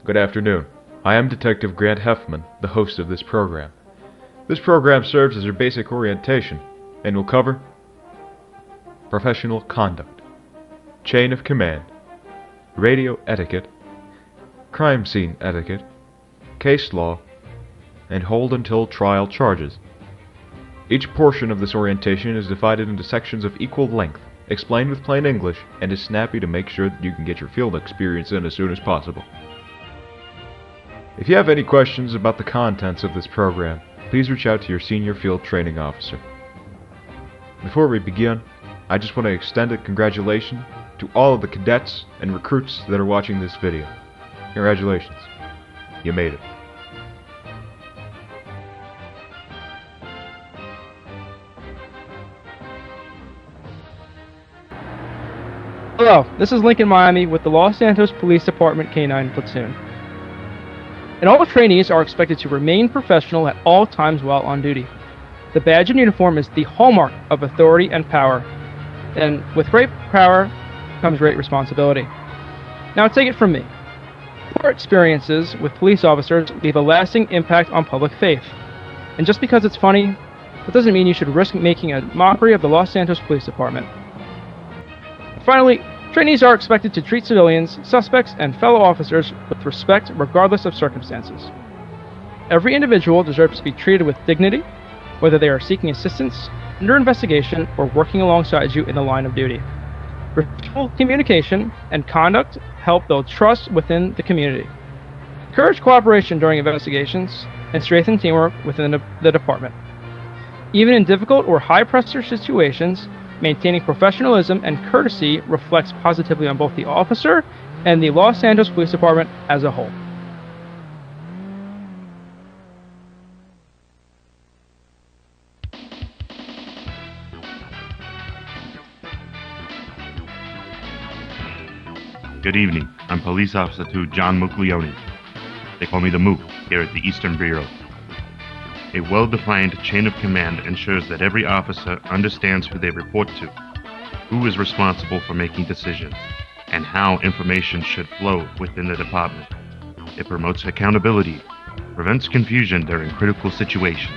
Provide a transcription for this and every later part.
Good afternoon. I am Detective Grant Heffman, the host of this program. This program serves as your basic orientation and will cover professional conduct, chain of command, radio etiquette, crime scene etiquette, case law, and hold until trial charges. Each portion of this orientation is divided into sections of equal length, explained with plain English, and is snappy to make sure that you can get your field experience in as soon as possible. If you have any questions about the contents of this program, please reach out to your senior field training officer. Before we begin, I just want to extend a congratulations to all of the cadets and recruits that are watching this video. Congratulations. You made it. Hello, this is Lincoln Miami with the Los Santos Police Department K-9 Platoon. And all trainees are expected to remain professional at all times while on duty. The badge and uniform is the hallmark of authority and power, and with great power comes great responsibility. Now take it from me. Poor experiences with police officers leave a lasting impact on public faith. And just because it's funny, that doesn't mean you should risk making a mockery of the Los Santos Police Department. Finally, trainees are expected to treat civilians, suspects, and fellow officers with respect regardless of circumstances. Every individual deserves to be treated with dignity, whether they are seeking assistance, under investigation, or working alongside you in the line of duty. Respectful communication and conduct help build trust within the community. Encourage cooperation during investigations, and strengthen teamwork within the department. Even in difficult or high-pressure situations, maintaining professionalism and courtesy reflects positively on both the officer and the Los Santos Police Department as a whole. Good evening. I'm Police Officer 2 John Mucleone. They call me the Mook here at the Eastern Bureau. A well-defined chain of command ensures that every officer understands who they report to, who is responsible for making decisions, and how information should flow within the department. It promotes accountability, prevents confusion during critical situations,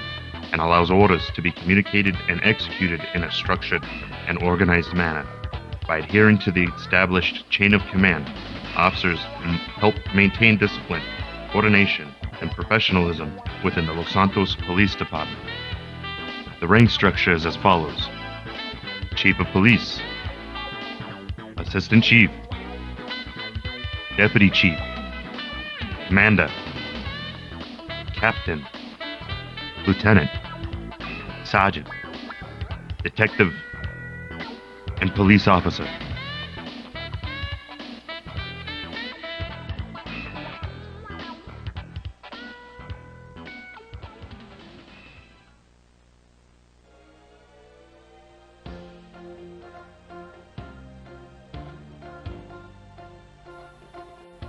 and allows orders to be communicated and executed in a structured and organized manner. By adhering to the established chain of command, officers help maintain discipline, coordination, and professionalism within the Los Santos Police Department. The rank structure is as follows: Chief of Police, Assistant Chief, Deputy Chief, Commander, Captain, Lieutenant, Sergeant, Detective, and Police Officer.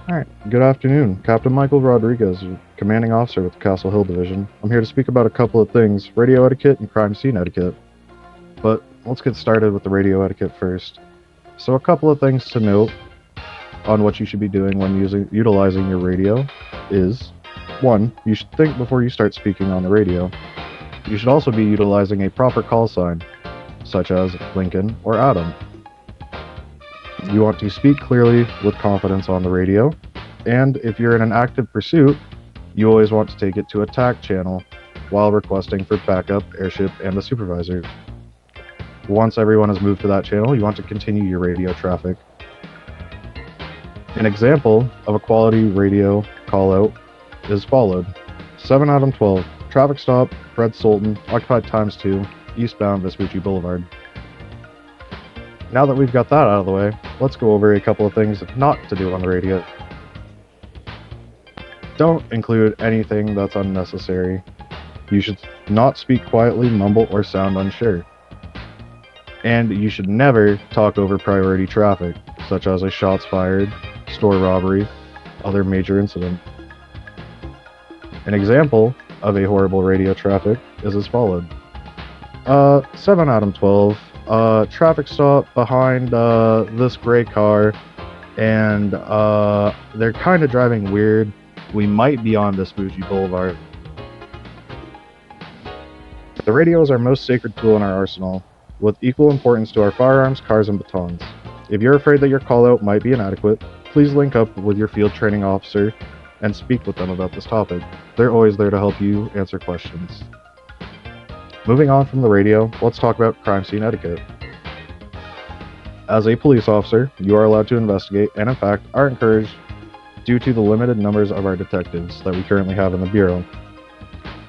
Alright, good afternoon. Captain Michael Rodriguez, Commanding Officer with the Castle Hill Division. I'm here to speak about a couple of things, radio etiquette and crime scene etiquette. But let's get started with the radio etiquette first. So a couple of things to note on what you should be doing when utilizing your radio is, 1, you should think before you start speaking on the radio. You should also be utilizing a proper call sign, such as Lincoln or Adam. You want to speak clearly with confidence on the radio, and if you're in an active pursuit, you always want to take it to attack channel while requesting for backup, airship, and the supervisor. Once everyone has moved to that channel, you want to continue your radio traffic. An example of a quality radio call-out is followed. 7 Adam 12, traffic stop, Fred Sultan, occupied ×2, eastbound Vespucci Boulevard. Now that we've got that out of the way, let's go over a couple of things not to do on the radio. Don't include anything that's unnecessary. You should not speak quietly, mumble, or sound unsure. And you should never talk over priority traffic, such as a shots fired, store robbery, other major incident. An example of a horrible radio traffic is as followed. 7 Adam 12, traffic stop behind this gray car, and they're kind of driving weird. We might be on Vespucci Boulevard. The radio is our most sacred tool in our arsenal, with equal importance to our firearms, cars, and batons. If you're afraid that your call-out might be inadequate, please link up with your field training officer and speak with them about this topic. They're always there to help you answer questions. Moving on from the radio, let's talk about crime scene etiquette. As a police officer, you are allowed to investigate and in fact are encouraged due to the limited numbers of our detectives that we currently have in the Bureau,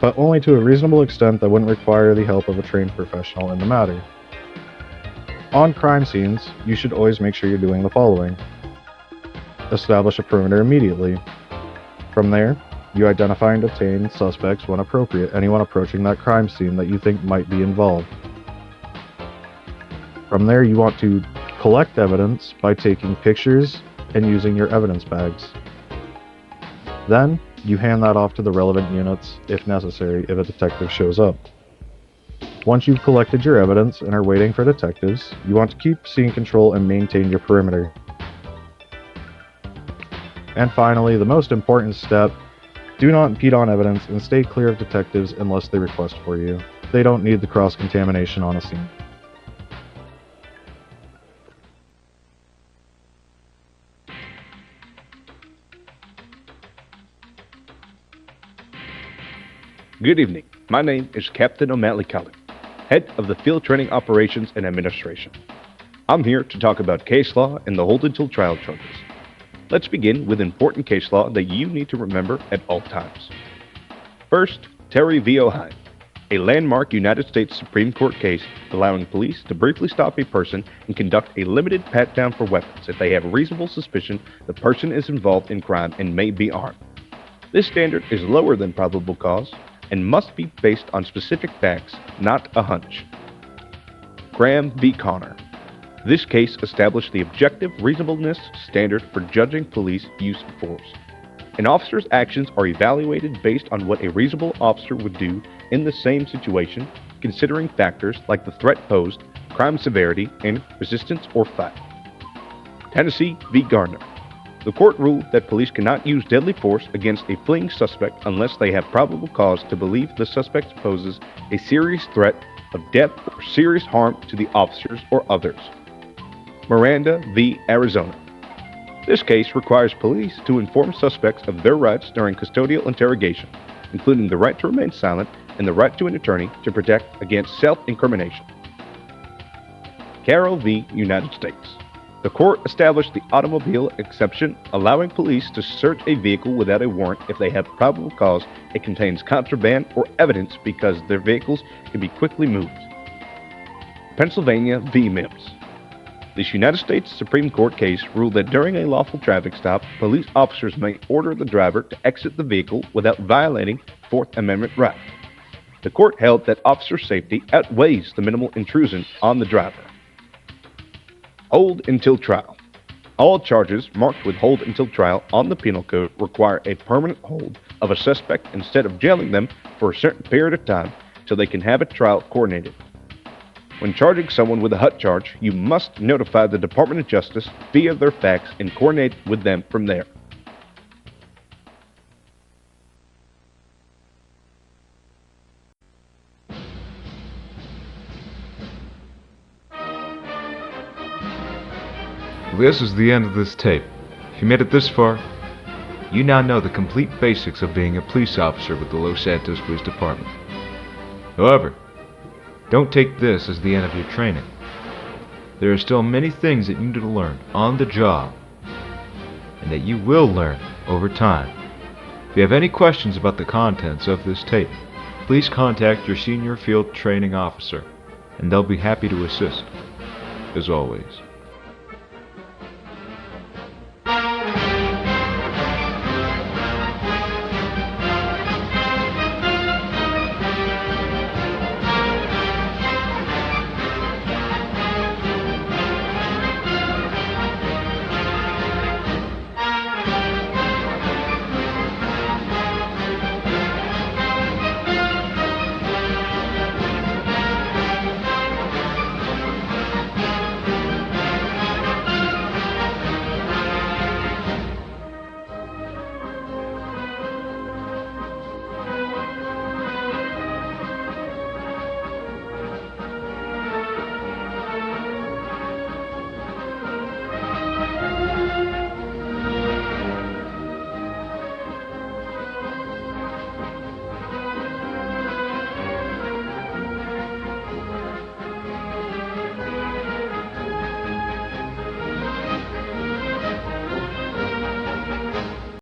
but only to a reasonable extent that wouldn't require the help of a trained professional in the matter. On crime scenes, you should always make sure you're doing the following. Establish a perimeter immediately. From there, you identify and detain suspects when appropriate, anyone approaching that crime scene that you think might be involved. From there, you want to collect evidence by taking pictures and using your evidence bags. Then, you hand that off to the relevant units if necessary if a detective shows up. Once you've collected your evidence and are waiting for detectives, you want to keep scene control and maintain your perimeter. And finally, the most important step, do not impede on evidence and stay clear of detectives unless they request for you. They don't need the cross-contamination on a scene. Good evening. My name is Captain O'Malley Cullen, head of the Field Training Operations and Administration. I'm here to talk about case law and the hold until trial charges. Let's begin with important case law that you need to remember at all times. First, Terry v. Ohio, a landmark United States Supreme Court case allowing police to briefly stop a person and conduct a limited pat-down for weapons if they have reasonable suspicion the person is involved in crime and may be armed. This standard is lower than probable cause and must be based on specific facts, not a hunch. Graham v. Connor. This case established the objective reasonableness standard for judging police use of force. An officer's actions are evaluated based on what a reasonable officer would do in the same situation, considering factors like the threat posed, crime severity, and resistance or fight. Tennessee v. Gardner. The court ruled that police cannot use deadly force against a fleeing suspect unless they have probable cause to believe the suspect poses a serious threat of death or serious harm to the officers or others. Miranda v. Arizona. This case requires police to inform suspects of their rights during custodial interrogation, including the right to remain silent and the right to an attorney to protect against self-incrimination. Carroll v. United States. The court established the automobile exception, allowing police to search a vehicle without a warrant if they have probable cause it contains contraband or evidence because their vehicles can be quickly moved. Pennsylvania v. Mims. This United States Supreme Court case ruled that during a lawful traffic stop, police officers may order the driver to exit the vehicle without violating Fourth Amendment right. The court held that officer safety outweighs the minimal intrusion on the driver. Hold until trial. All charges marked with hold until trial on the Penal Code require a permanent hold of a suspect instead of jailing them for a certain period of time till they can have a trial coordinated. When charging someone with a hut charge, you must notify the Department of Justice via their fax and coordinate with them from there. This is the end of this tape. If you made it this far, you now know the complete basics of being a police officer with the Los Santos Police Department. However, don't take this as the end of your training. There are still many things that you need to learn on the job, and that you will learn over time. If you have any questions about the contents of this tape, please contact your senior field training officer, and they'll be happy to assist, as always.